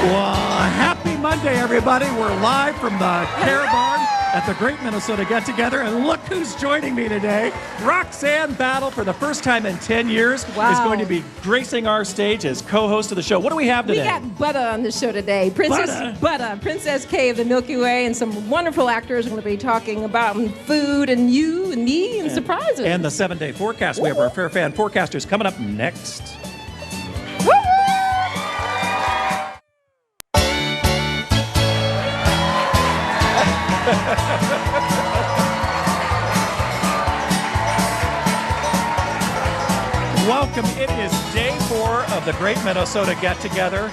Well, happy Monday, everybody. We're live from the KARE Barn at the Great Minnesota Get Together, and look who's joining me today. Roxane Battle, for the first time in 10 years, is going to be gracing our stage as co-host of the show. What do we have today? We got Butter on the show today. Princess Butter, Princess K of the Milky Way, and some wonderful actors are going to be talking about food and you and me and surprises. And the 7-day forecast. We have our Fair Fan forecasters coming up next. Welcome. It is day 4 of the Great Minnesota Get Together.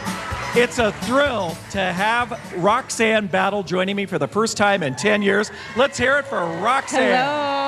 It's a thrill to have Roxane Battle joining me for the first time in 10 years. Let's hear it for Roxane. Hello.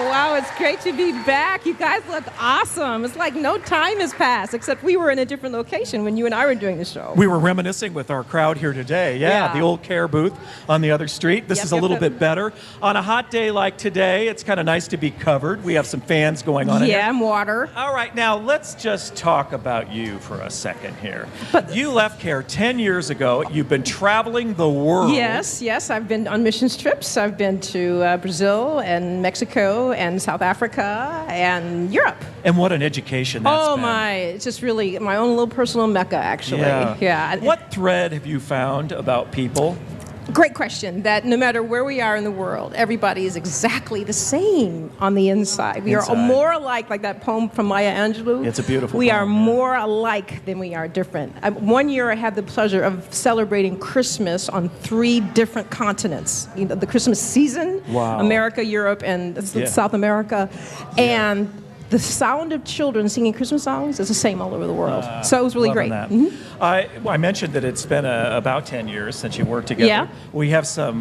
Wow, it's great to be back. You guys look awesome. It's like no time has passed, except we were in a different location when you and I were doing the show. We were reminiscing with our crowd here today. Yeah. The old KARE booth on the other street. This is a little bit better. On a hot day like today, it's kind of nice to be covered. We have some fans going on in here. Yeah, and water. All right, now let's just talk about you for a second here. You left KARE 10 years ago. You've been traveling the world. Yes. I've been on missions trips. I've been to Brazil and Mexico and South Africa and Europe. And what an education that's been. Oh my, it's just really my own little personal mecca, actually. Yeah. What thread have you found about people? Great question. That no matter where we are in the world, everybody is exactly the same on the inside. We are more alike, like that poem from Maya Angelou. It's a beautiful We poem, are more alike than we are different. One year I had the pleasure of celebrating Christmas on 3 different continents. You know, the Christmas season, America, Europe, and South America. And the sound of children singing Christmas songs is the same all over the world. So it was really great. I mentioned that it's been about 10 years since you worked together. Yeah. We have some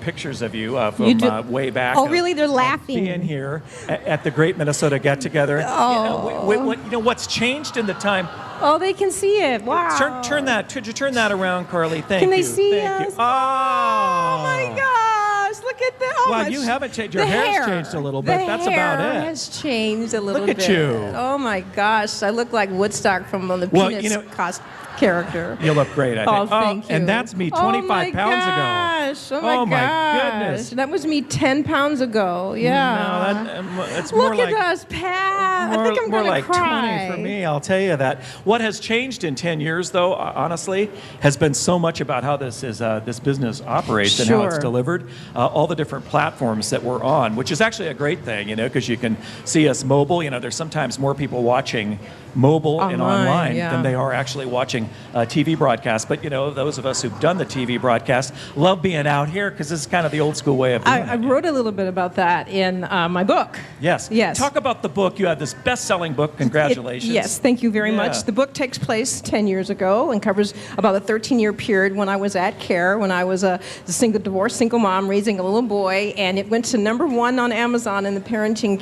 pictures of you from way back. Oh, really? They're laughing. Being here at the Great Minnesota Get Together. Oh. You know, what's changed in the time? Oh, they can see it. Wow. Turn that. Could you turn that around, Carly? Thank you. Can they see us? Oh. Oh my gosh! Look at that. Oh, well, you haven't changed. Your hair's changed a little bit. That's about it. The hair has changed a little bit. Look at you. Oh my gosh! I look like Woodstock from the Peanuts character. You look great, I think. Oh, thank you. And that's me 25 pounds ago. Oh my gosh. Goodness. That was me 10 pounds ago. Yeah. No, it's more look like... at us, Pat. I think I'm more going like to cry. 20 for me, I'll tell you that. What has changed in 10 years, though, honestly, has been so much about how this business operates and how it's delivered. All the different platforms that we're on, which is actually a great thing, you know, because you can see us mobile. You know, there's sometimes more people watching mobile and online than they are actually watching TV broadcasts. But, you know, those of us who've done the TV broadcast love being out here because this is kind of the old school way of doing it. I wrote a little bit about that in my book. Yes. Talk about the book. You have this best-selling book. Congratulations. Yes, thank you very much. The book takes place 10 years ago and covers about a 13-year period when I was at KARE, when I was a divorced single mom raising a little boy, and it went to #1 on Amazon in the parenting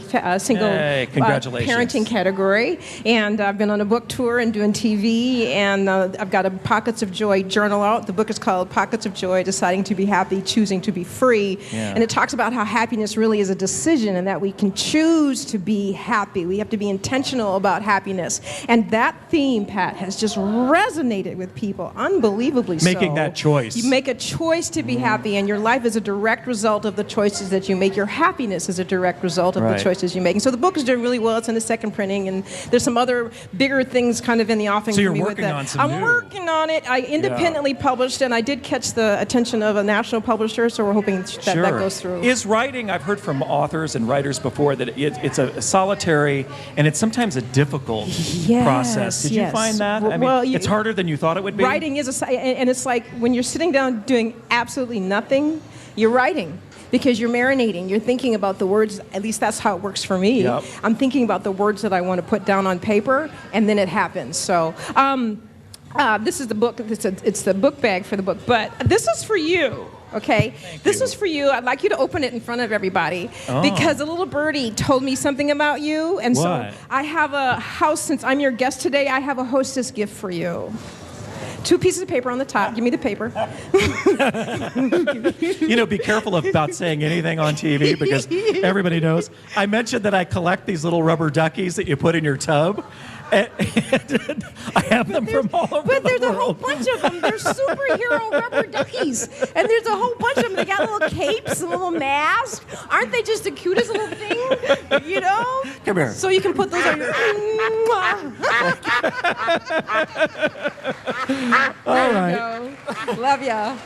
parenting category. And I've been on a book tour and doing TV, and I've got a Pockets of Joy journal out. The book is called Pockets of Joy, Deciding to be Happy, Choosing to be Free. And it talks about how happiness really is a decision and that we can choose to be happy. We have to be intentional about happiness. And that theme, Pat, has just resonated with people unbelievably so. Making that choice. You make a choice to be happy, and your life is a direct result of the choices that you make. Your happiness is a direct result of the choices you make. And so the book is doing really well. It's in the second printing, and there's some other bigger things kind of in the offing. So you're for me working with that. on some I'm working on it. I independently published, and I did catch the attention of a national publisher, so we're hoping that goes through. Is writing, I've heard from authors and writers before that it's a solitary and it's sometimes a difficult process. Did you find that? I mean, it's harder than you thought it would be? Writing is and it's like when you're sitting down doing absolutely nothing, you're writing. Because you're marinating, you're thinking about the words, at least that's how it works for me. I'm thinking about the words that I want to put down on paper, and then it happens. So this is the book, it's the book bag for the book, but this is for you. Okay, this is for you. I'd like you to open it in front of everybody because a little birdie told me something about you, and so I have a house. Since I'm your guest today, I have a hostess gift for you. 2 pieces of paper on the top. Give me the paper. You know, be careful about saying anything on TV because everybody knows. I mentioned that I collect these little rubber duckies that you put in your tub. And I have them from all over But the there's a whole world. bunch of them. They're superhero rubber duckies. And there's a whole bunch of them. They got little capes and little masks. Aren't they just the cutest little thing? You know? Come here. So you can put those on your... All right. Love ya.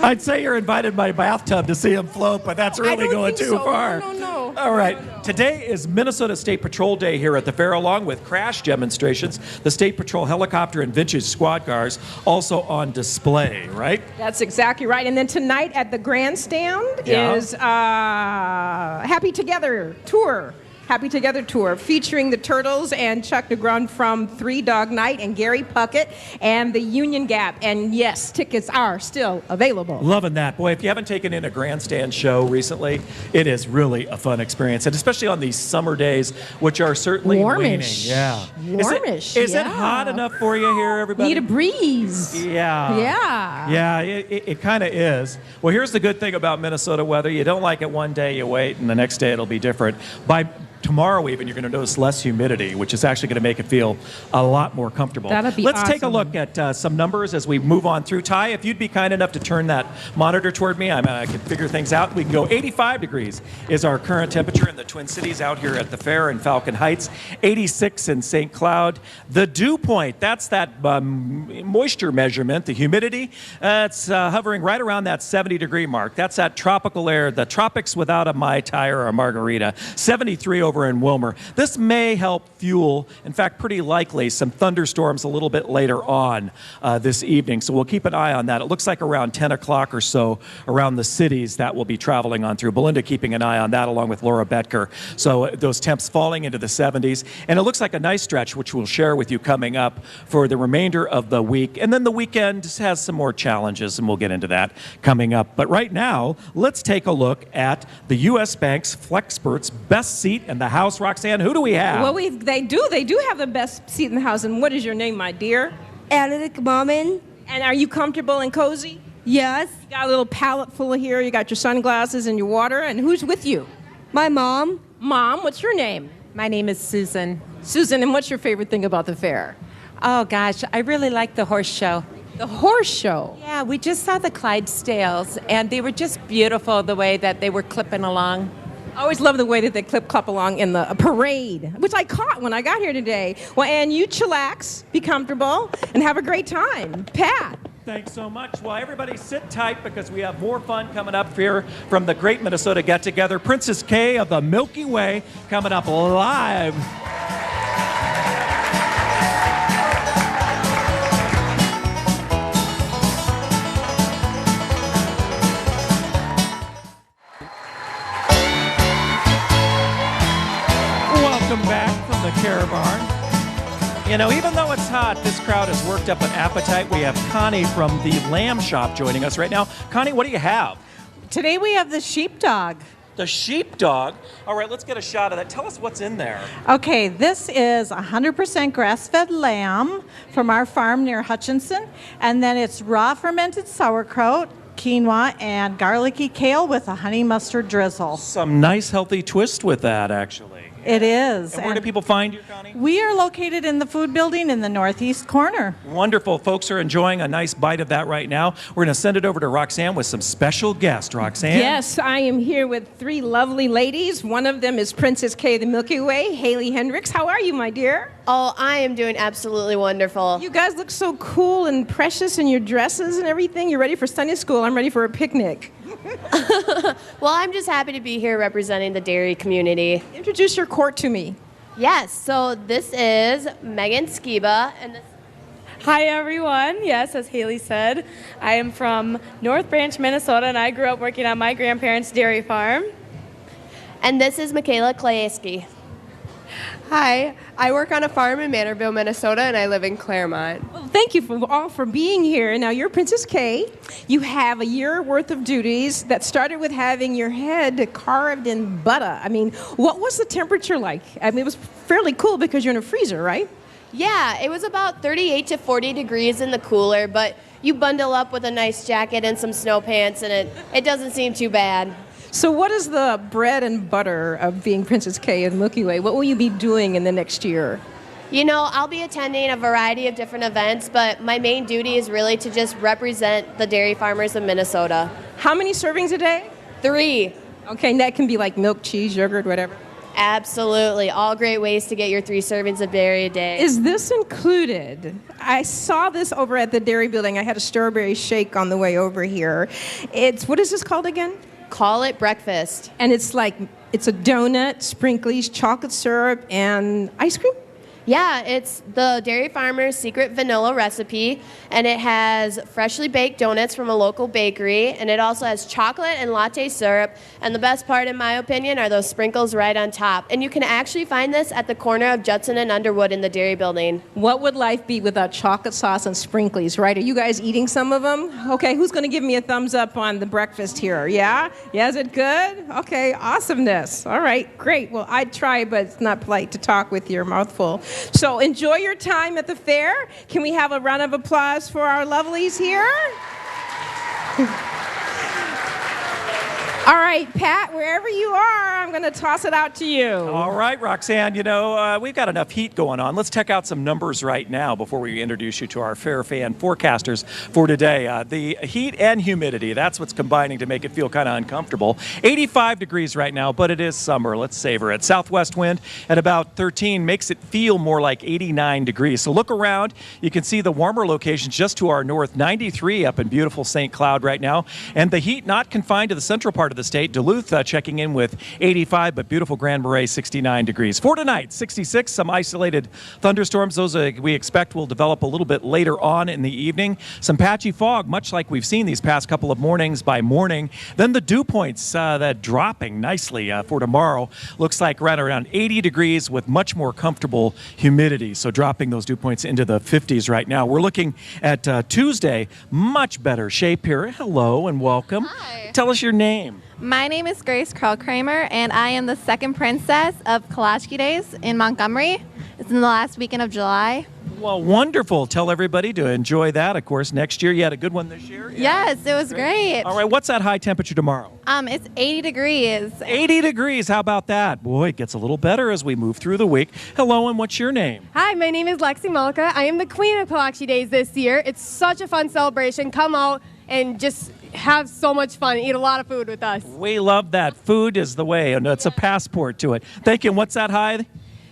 I'd say you're invited in my bathtub to see them float, but that's really going too far. No. All right. Today is Minnesota State Patrol Day here at the fair, along with crash demonstrations. The State Patrol helicopter and vintage squad cars also on display, right? That's exactly right. And then tonight at the grandstand is Happy Together Tour. Happy Together Tour, featuring the Turtles and Chuck DeGrun from Three Dog Night and Gary Puckett and the Union Gap. And yes, tickets are still available. Loving that. Boy, if you haven't taken in a grandstand show recently, it is really a fun experience. And especially on these summer days, which are certainly warmish. waning. Yeah. Warmish. Is it hot enough for you here, everybody? Need a breeze. Yeah. Yeah. Yeah, it kind of is. Well, here's the good thing about Minnesota weather. You don't like it one day, you wait, and the next day it'll be different. By tomorrow even, you're going to notice less humidity, which is actually going to make it feel a lot more comfortable. That'd be Let's awesome. take a look at some numbers as we move on through. Ty, if you'd be kind enough to turn that monitor toward me, I can figure things out. We can go 85 degrees is our current temperature in the Twin Cities out here at the fair in Falcon Heights, 86 in St. Cloud. The dew point, that's that moisture measurement, the humidity, it's hovering right around that 70-degree mark. That's that tropical air, the tropics without a Mai Tai or a margarita. 73 over in Wilmer. This may help fuel, in fact, pretty likely, some thunderstorms a little bit later on this evening. So we'll keep an eye on that. It looks like around 10 o'clock or so around the cities that will be traveling on through. Belinda keeping an eye on that along with Laura Betker. So those temps falling into the 70s. And it looks like a nice stretch, which we'll share with you coming up for the remainder of the week. And then the weekend has some more challenges, and we'll get into that coming up. But right now, let's take a look at the U.S. Bank's Flexperts Best Seat in the House. Roxane, who do we have? Well, they do have the best seat in the house. And what is your name, my dear? Alec Mammon. And are you comfortable and cozy? Yes. You got a little pallet full of here. You got your sunglasses and your water. And who's with you? My mom. Mom, what's your name? My name is Susan. Susan, and what's your favorite thing about the fair? Oh, gosh, I really like the horse show. The horse show. Yeah, we just saw the Clydesdales, and they were just beautiful the way that they were clipping along. I always love the way that they clap along in the parade, which I caught when I got here today. Well, and you chillax, be comfortable, and have a great time. Pat. Thanks so much. Well, everybody sit tight because we have more fun coming up here from the Great Minnesota Get Together. Princess K of the Milky Way coming up live. Welcome back from the KARE Barn. You know, even though it's hot, this crowd has worked up an appetite. We have Connie from the Lamb Shop joining us right now. Connie, what do you have? Today we have the sheepdog. The sheepdog. All right, let's get a shot of that. Tell us what's in there. Okay, this is 100% grass-fed lamb from our farm near Hutchinson, and then it's raw fermented sauerkraut, quinoa, and garlicky kale with a honey mustard drizzle. Some nice healthy twist with that, actually. It is. And where do people find you, Connie? We are located in the food building in the northeast corner. Wonderful. Folks are enjoying a nice bite of that right now. We're going to send it over to Roxane with some special guests. Roxane? Yes, I am here with three lovely ladies. One of them is Princess K of the Milky Way, Haley Hendricks. How are you, my dear? Oh, I am doing absolutely wonderful. You guys look so cool and precious in your dresses and everything. You're ready for Sunday school. I'm ready for a picnic. Well, I'm just happy to be here representing the dairy community. Introduce your court to me. Yes, so this is Megan Skiba, and this Hi everyone, yes, as Haley said, I am from North Branch, Minnesota, and I grew up working on my grandparents' dairy farm. and this is Michaela Klayeski. Hi, I work on a farm in Manorville, Minnesota, and I live in Claremont. Well, thank you all for being here. Now, you're Princess K. You have a year worth of duties that started with having your head carved in butter. I mean, what was the temperature like? I mean, it was fairly cool because you're in a freezer, right? Yeah, it was about 38 to 40 degrees in the cooler, but you bundle up with a nice jacket and some snow pants, and it doesn't seem too bad. So what is the bread and butter of being Princess K of the Milky Way? What will you be doing in the next year? You know, I'll be attending a variety of different events, but my main duty is really to just represent the dairy farmers of Minnesota. How many servings a day? 3. Okay, and that can be like milk, cheese, yogurt, whatever. Absolutely. All great ways to get your 3 servings of dairy a day. Is this included? I saw this over at the dairy building. I had a strawberry shake on the way over here. What is this called again? Call it breakfast. And it's a donut, sprinkles, chocolate syrup, and ice cream? Yeah, it's the Dairy Farmer's secret vanilla recipe, and it has freshly baked donuts from a local bakery, and it also has chocolate and latte syrup, and the best part, in my opinion, are those sprinkles right on top. And you can actually find this at the corner of Judson and Underwood in the dairy building. What would life be without chocolate sauce and sprinkles, right? Are you guys eating some of them? Okay, who's going to give me a thumbs up on the breakfast here? Yeah? Yeah, is it good? Okay, awesomeness. All right, great. Well, I'd try, but it's not polite to talk with your mouth full. So enjoy your time at the fair. Can we have a round of applause for our lovelies here? All right, Pat, wherever you are, I'm going to toss it out to you. All right, Roxane, we've got enough heat going on. Let's check out some numbers right now before we introduce you to our fair fan forecasters for today. The heat and humidity, that's what's combining to make it feel kind of uncomfortable. 85 degrees right now, but it is summer. Let's savor it. Southwest wind at about 13 makes it feel more like 89 degrees. So look around. You can see the warmer locations just to our north, 93 up in beautiful St. Cloud right now. And the heat not confined to the central part of the state. Duluth checking in with 85, but beautiful Grand Marais 69 degrees. For tonight, 66, some isolated thunderstorms. Those we expect will develop a little bit later on in the evening. Some patchy fog, much like we've seen these past couple of mornings by morning. Then the dew points that dropping nicely for tomorrow. Looks like right around 80 degrees with much more comfortable humidity. So dropping those dew points into the 50s right now. We're looking at Tuesday, much better shape here. Hello and welcome. Hi. Tell us your name. My name is Grace Kramer, and I am the second princess of Kalashki Days in Montgomery. It's in the last weekend of July. Well, wonderful. Tell everybody to enjoy that. Of course, next year. You had a good one this year? Yes, it was great. All right, what's that high temperature tomorrow? It's 80 degrees. 80 degrees. How about that? Boy, it gets a little better as we move through the week. Hello, and what's your name? Hi, my name is Lexi Malka. I am the queen of Kalashki Days this year. It's such a fun celebration. Come out and just have so much fun. Eat a lot of food with us. We love that. Food is the way, and it's a passport to it. Thank you. And what's that high?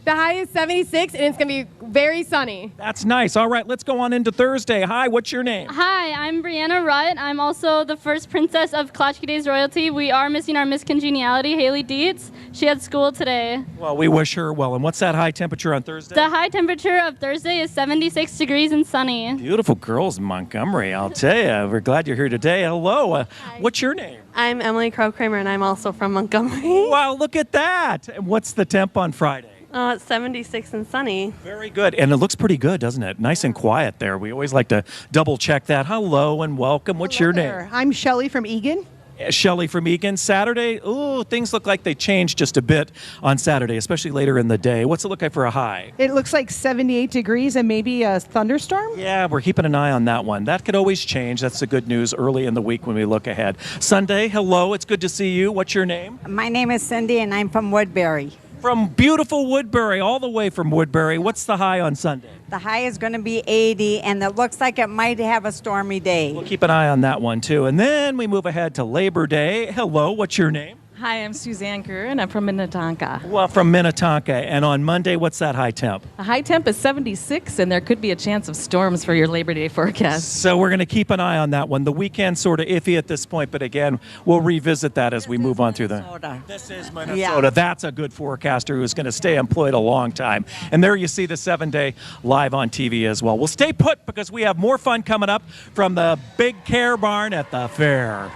The high is 76, and it's going to be very sunny. That's nice. All right, let's go on into Thursday. Hi, what's your name? Hi, I'm Brianna Rutt. I'm also the first princess of Kalashki Days royalty. We are missing our Miss Congeniality, Haley Dietz. She had school today. Well, we wish her well. And what's that high temperature on Thursday? The high temperature of Thursday is 76 degrees and sunny. Beautiful girls in Montgomery, I'll tell you. We're glad you're here today. Hello. What's your name? I'm Emily Kramer, and I'm also from Montgomery. Wow, look at that. And what's the temp on Friday? It's 76 and sunny. Very good. And it looks pretty good, doesn't it? Nice and quiet there. We always like to double check that. Hello and welcome. What's your name? I'm Shelley from Egan. Shelley from Egan. Saturday, things look like they changed just a bit on Saturday, especially later in the day. What's it look like for a high? It looks like 78 degrees and maybe a thunderstorm. Yeah, we're keeping an eye on that one. That could always change. That's the good news early in the week when we look ahead. Sunday, hello. It's good to see you. What's your name? My name is Cindy, and I'm from Woodbury. From beautiful Woodbury, all the way from Woodbury. What's the high on Sunday? The high is going to be 80, and it looks like it might have a stormy day. We'll keep an eye on that one, too. And then we move ahead to Labor Day. Hello, what's your name? Hi, I'm Suzanne Kerr, and I'm from Minnetonka. Well, from Minnetonka. And on Monday, what's that high temp? The high temp is 76, and there could be a chance of storms for your Labor Day forecast. So we're going to keep an eye on that one. The weekend's sort of iffy at this point, but again, we'll revisit that as we move on through the... This is Minnesota. Yeah. That's a good forecaster who's going to stay employed a long time. And there you see the 7-day live on TV as well. We'll stay put because we have more fun coming up from the big KARE barn at the fair.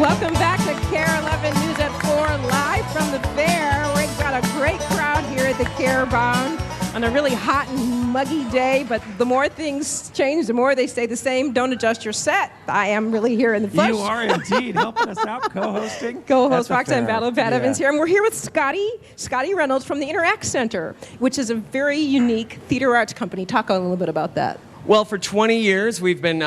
Welcome back to KARE11News at 4 live from the fair. We've got a great crowd here at the KARE barn. on a really hot and muggy day, but the more things change, the more they stay the same. Don't adjust your set. I am really here in the flesh. You are indeed helping us out, co-hosting. Co-host Roxane Battle, Pat Evans here, and we're here with Scotty Reynolds from the Interact Center, which is a very unique theater arts company. Talk a little bit about that. Well, for 20 years, we've been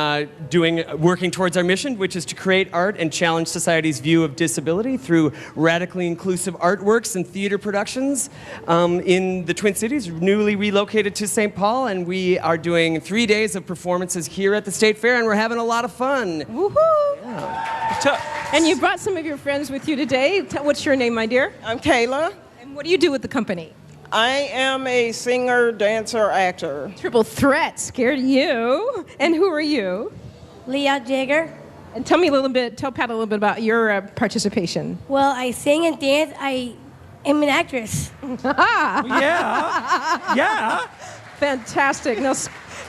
working towards our mission, which is to create art and challenge society's view of disability through radically inclusive artworks and theater productions in the Twin Cities, newly relocated to St. Paul, and we are doing 3 days of performances here at the State Fair, and we're having a lot of fun. Woohoo! Yeah. And you brought some of your friends with you today. What's your name, my dear? I'm Kayla. And what do you do with the company? I am a singer, dancer, actor. Triple threat, scared you. And who are you? Leah Jagger. And tell Pat a little bit about your participation. Well, I sing and dance. I am an actress. Yeah. Fantastic. Now,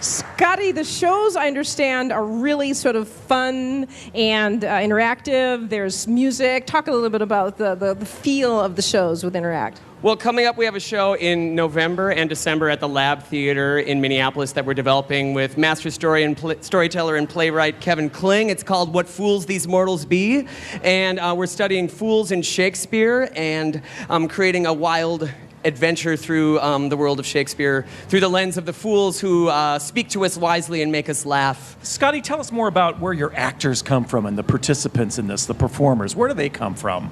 Scotty, the shows, I understand, are really sort of fun and interactive. There's music. Talk a little bit about the feel of the shows with Interact. Well, coming up, we have a show in November and December at the Lab Theater in Minneapolis that we're developing with master storyteller and playwright Kevin Kling. It's called What Fools These Mortals Be. And we're studying fools in Shakespeare and creating a wild adventure through the world of Shakespeare through the lens of the fools who speak to us wisely and make us laugh. Scotty, tell us more about where your actors come from and the participants in this, the performers. Where do they come from?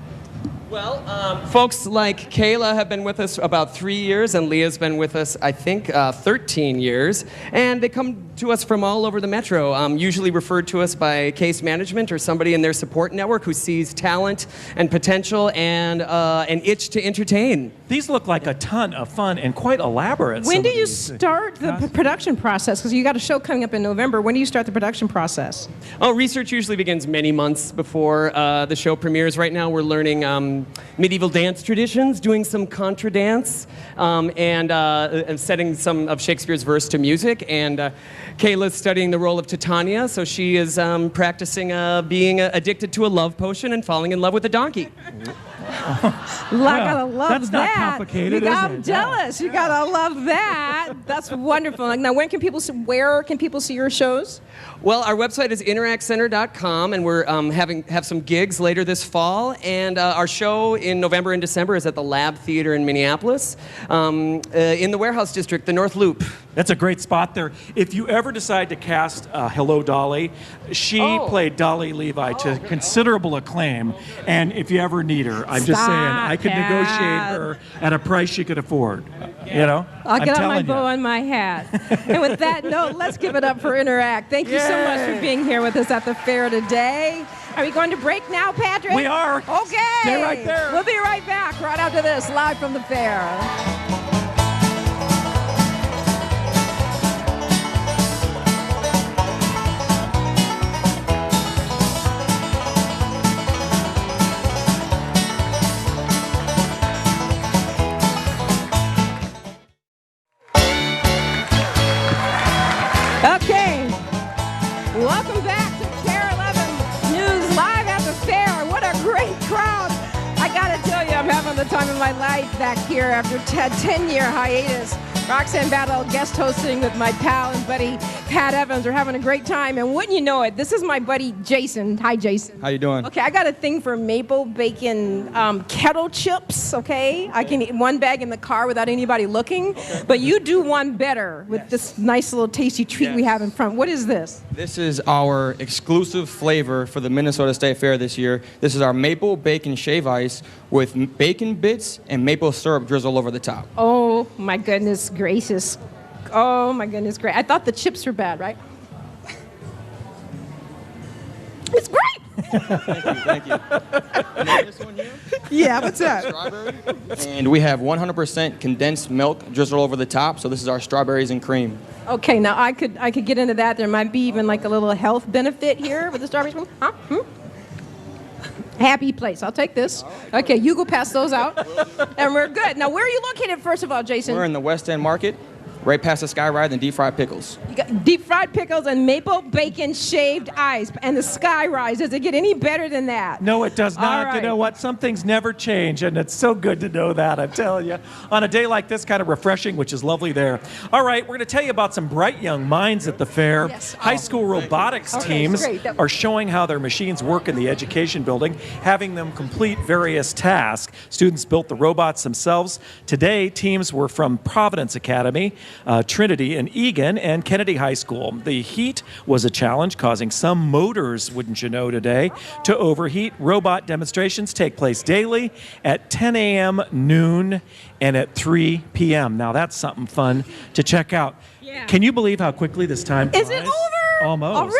Well, folks like Kayla have been with us about 3 years, and Leah's been with us, I think, 13 years. And they come to us from all over the metro, usually referred to us by case management or somebody in their support network who sees talent and potential and an itch to entertain. These look like a ton of fun and quite elaborate. When do you start the production process? Because you got a show coming up in November. When do you start the production process? Oh, research usually begins many months before the show premieres. Right now we're learning medieval dance traditions, doing some contra dance, and setting some of Shakespeare's verse to music. And Kayla's studying the role of Titania, so she is practicing being addicted to a love potion and falling in love with a donkey. Gotta love that's that. Not complicated, I'm jealous. You gotta love that. That's wonderful. Now, where can people see your shows? Well, our website is interactcenter.com, and we're have some gigs later this fall. And our show in November and December is at the Lab Theater in Minneapolis, in the Warehouse District, the North Loop. That's a great spot there. If you ever decide to cast Hello Dolly, she played Dolly Levi to considerable acclaim. And if you ever need her, I'm just saying, I could negotiate her at a price she could afford. You know? I'll get out my bow and my hat. And with that note, let's give it up for Interact. Thank you so much for being here with us at the fair today. Are we going to break now, Patrick? We are. Okay. Stay right there. We'll be right back right after this, live from the fair. Okay, welcome back to KARE11News live at the fair. What a great crowd. I gotta tell you, I'm having the time of my life back here after a 10-year hiatus. Roxane Battle guest hosting with my pal and buddy Pat Evans. We're having a great time, and wouldn't you know it, this is my buddy Jason. Hi, Jason. How you doing? Okay, I got a thing for maple bacon kettle chips, okay? I can eat one bag in the car without anybody looking, but you do one better with this nice little tasty treat we have in front. What is this? This is our exclusive flavor for the Minnesota State Fair this year. This is our maple bacon shave ice with bacon bits and maple syrup drizzled over the top. Oh, my goodness gracious. Oh, my goodness gracious. I thought the chips were bad, right? It's great! Thank you. And then this one here? Yeah, what's that? Strawberry. And we have 100% condensed milk drizzled over the top, so this is our strawberries and cream. Okay, now I could get into that. There might be even like a little health benefit here with the strawberries. Huh? Happy place. I'll take this. Okay, you go pass those out. And we're good. Now, where are you located, first of all, Jason? We're in the West End Market. right past the Sky Ride and deep fried pickles. You got deep fried pickles and maple bacon shaved ice and the Sky Rise. Does it get any better than that? No, it does not. Right. You know what? Some things never change, and it's so good to know that, I'm telling you. On a day like this, kind of refreshing, which is lovely there. All right, we're going to tell you about some bright young minds at the fair. Yes. High school robotics teams are showing how their machines work in the education building, having them complete various tasks. Students built the robots themselves. Today, teams were from Providence Academy, Trinity, and Egan, and Kennedy High School. The heat was a challenge, causing some motors, wouldn't you know, today to overheat. Robot demonstrations take place daily at 10 a.m., noon, and at 3 p.m. Now, that's something fun to check out. Yeah. Can you believe how quickly this time flies? Is it over? Almost. Already?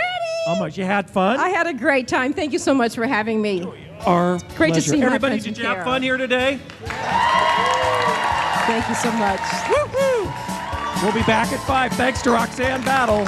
Almost. You had fun? I had a great time. Thank you so much for having me. Our Great pleasure. to see my Everybody, friends did from you have KARE. fun here today? Thank you so much. Woo-hoo! We'll be back at 5. Thanks to Roxane Battle.